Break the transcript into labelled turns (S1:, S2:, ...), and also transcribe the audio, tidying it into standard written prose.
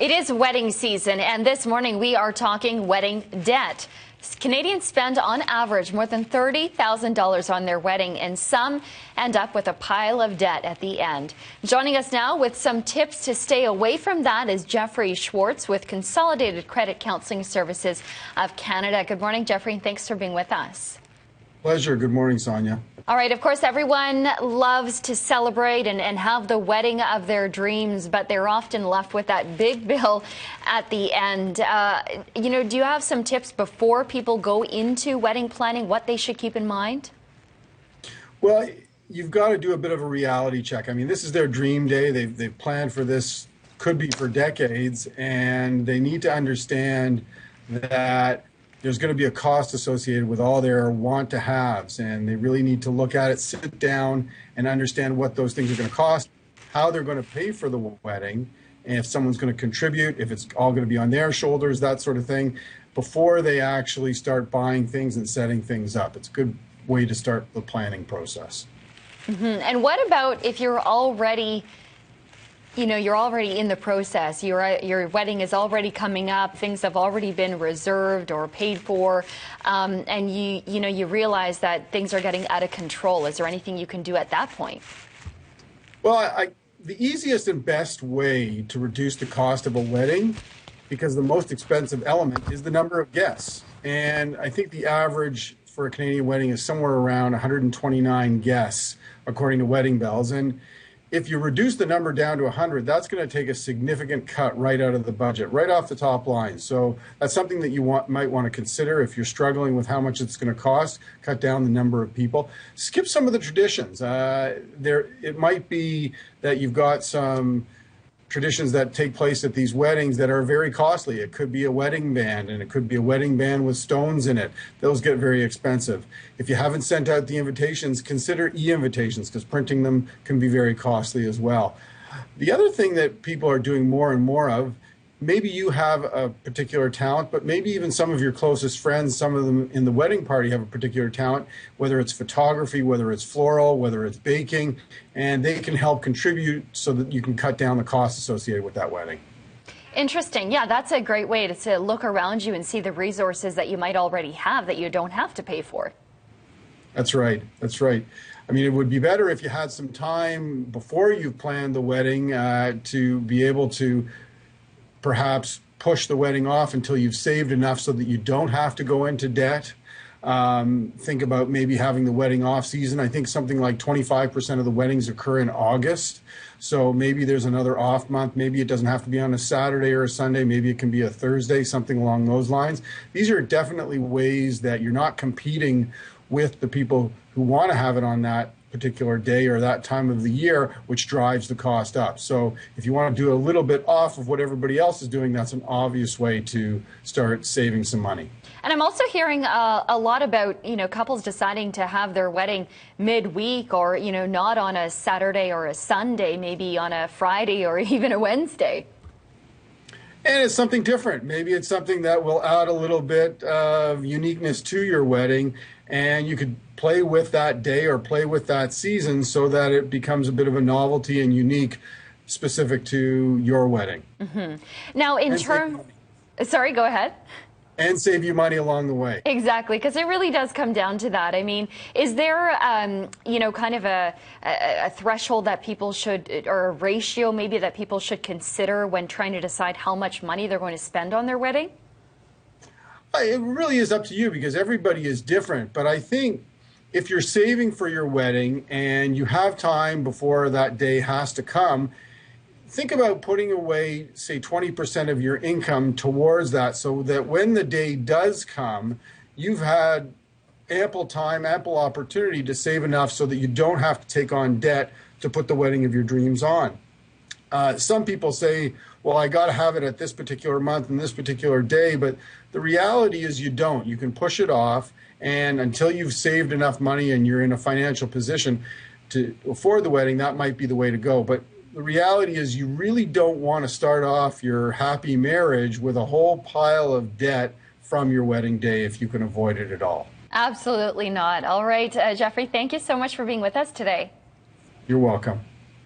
S1: It is wedding season, and this morning we are talking wedding debt. Canadians spend on average more than $30,000 on their wedding, and some end up with a pile of debt at the end. Joining us now with some tips to stay away from that is Jeffrey Schwartz with Consolidated Credit Counseling Services of Canada. Good morning, Jeffrey, and thanks for being with us.
S2: Pleasure. Good morning, Sonia.
S1: All right. Of course, everyone loves to celebrate and have the wedding of their dreams, but they're often left with that big bill at the end. Do you have some tips before people go into wedding planning, what they should keep in mind?
S2: Well, you've got to do a bit of a reality check. I mean, this is their dream day. They've planned for this, could be for decades, and they need to understand that there's going to be a cost associated with all their want-to-haves, and they really need to look at it, sit down, and understand what those things are going to cost, how they're going to pay for the wedding, and if someone's going to contribute, if it's all going to be on their shoulders, that sort of thing, before they actually start buying things and setting things up. It's a good way to start the planning process.
S1: And what about if you're already in the process, your wedding is already coming up, things have already been reserved or paid for, and you realize that things are getting out of control. Is there anything you can do at that point?
S2: Well, the easiest and best way to reduce the cost of a wedding, because the most expensive element is the number of guests. And I think the average for a Canadian wedding is somewhere around 129 guests, according to Wedding Bells. And if you reduce the number down to 100, that's going to take a significant cut right out of the budget, right off the top line. So that's something that you might want to consider if you're struggling with how much it's going to cost. Cut down the number of people. Skip some of the traditions. It might be that you've got some traditions that take place at these weddings that are very costly. It could be a wedding band, and it could be a wedding band with stones in it. Those get very expensive. If you haven't sent out the invitations, consider e-invitations, because printing them can be very costly as well. The other thing that people are doing more and more of, maybe you have a particular talent, but maybe even some of your closest friends, some of them in the wedding party have a particular talent, whether it's photography, whether it's floral, whether it's baking, and they can help contribute so that you can cut down the costs associated with that wedding.
S1: Interesting. Yeah, that's a great way to look around you and see the resources that you might already have that you don't have to pay for.
S2: That's right. That's right. I mean, it would be better if you had some time before you've planned the wedding to be able to perhaps push the wedding off until you've saved enough so that you don't have to go into debt. Think about maybe having the wedding off season. I think something like 25% of the weddings occur in August. So maybe there's another off month. Maybe it doesn't have to be on a Saturday or a Sunday. Maybe it can be a Thursday, something along those lines. These are definitely ways that you're not competing with the people who want to have it on that particular day or that time of the year, which drives the cost up. So if you want to do a little bit off of what everybody else is doing, that's an obvious way to start saving some money.
S1: And I'm also hearing a lot about, couples deciding to have their wedding midweek or, not on a Saturday or a Sunday, maybe on a Friday or even a Wednesday.
S2: And it's something different. Maybe it's something that will add a little bit of uniqueness to your wedding, and you could play with that day or play with that season so that it becomes a bit of a novelty and unique, specific to your wedding.
S1: Now, sorry, go ahead.
S2: And save you money along the way.
S1: Exactly, because it really does come down to that. I mean, is there, kind of a threshold that people should, or a ratio maybe that people should consider when trying to decide how much money they're going to spend on their wedding?
S2: It really is up to you, because everybody is different. But I think if you're saving for your wedding and you have time before that day has to come, think about putting away, say, 20% of your income towards that, so that when the day does come, you've had ample time, ample opportunity to save enough so that you don't have to take on debt to put the wedding of your dreams on. Some people say, well, I got to have it at this particular month and this particular day, but the reality is you don't. You can push it off, and until you've saved enough money and you're in a financial position to afford the wedding, that might be the way to go. But the reality is you really don't want to start off your happy marriage with a whole pile of debt from your wedding day if you can avoid it at all.
S1: Absolutely not. All right, Jeffrey, thank you so much for being with us today.
S2: You're welcome.